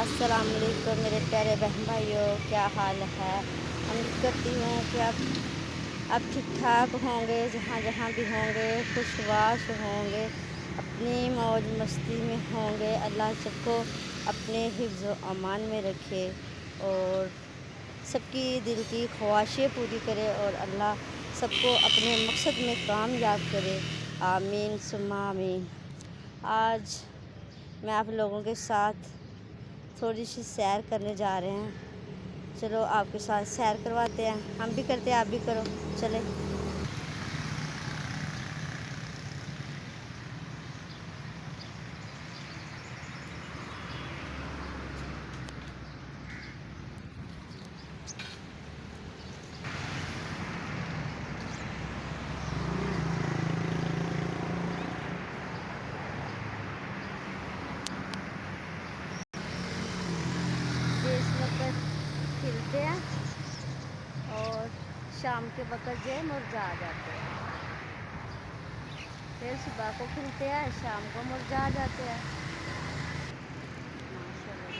अस्सलाम वालेकुम मेरे प्यारे बहन भाइयों, क्या हाल है। उम्मीद करती हूँ कि आप ठीक ठाक होंगे, जहाँ जहाँ भी होंगे खुशबाश होंगे, अपनी मौज मस्ती में होंगे। अल्लाह सबको अपने हिफ्ज़ व अमान में रखे और सबकी दिल की ख्वाहिशें पूरी करे और अल्लाह सबको अपने मकसद में कामयाब करे। आमीन सुम्मा आमीन। आज मैं आप लोगों के साथ थोड़ी सी सैर करने जा रहे हैं। चलो आपके साथ सैर करवाते हैं, हम भी करते हैं, आप भी करो, चले। ये इस वक्त खिलते हैं और शाम के वक्त जो है मुरझा जाते हैं। फिर सुबह को खिलते हैं, शाम को मुरझा जाते हैं। माशाल्लाह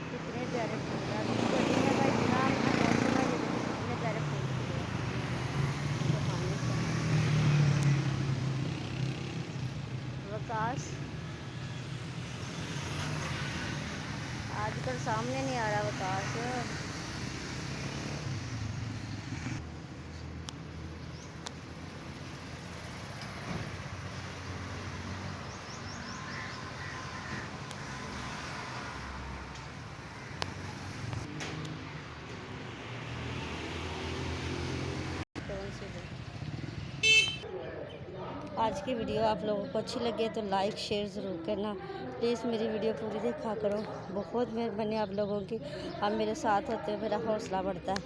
कितने प्यारे फूल हैं। अभी गर्मी है भाई, इतना अच्छा मौसम है, ये देखो कितने प्यारे फूल खिले हैं। सुभान अल्लाह। वकास आजकल सामने नहीं आ रहा वकास। आज की वीडियो आप लोगों को अच्छी लगे तो लाइक शेयर ज़रूर करना प्लीज़। मेरी वीडियो पूरी देखा करो, बहुत मेहरबानी आप लोगों की। आप मेरे साथ होते हो, मेरा हौसला बढ़ता है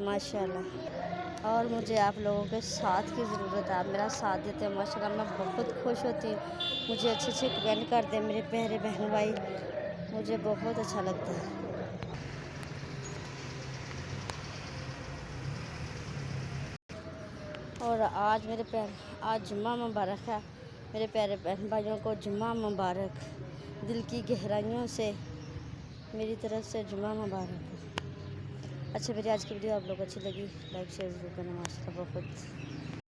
माशाल्लाह। और मुझे आप लोगों के साथ की ज़रूरत है, आप मेरा साथ देते हो माशाल्लाह। मैं बहुत खुश होती हूँ, मुझे अच्छे अच्छे कमेंट करते हैं मेरे प्यारे बहन भाई, मुझे बहुत अच्छा लगता है। और आज जुम्मा मुबारक है मेरे प्यारे बहन भाइयों को, जुम्मा मुबारक। दिल की गहराइयों से मेरी तरफ से जुम्मा मुबारक। अच्छा, मेरी आज की वीडियो आप लोग को अच्छी लगी, लाइक शेयर ज़रूर करना माशाल्लाह। बहुत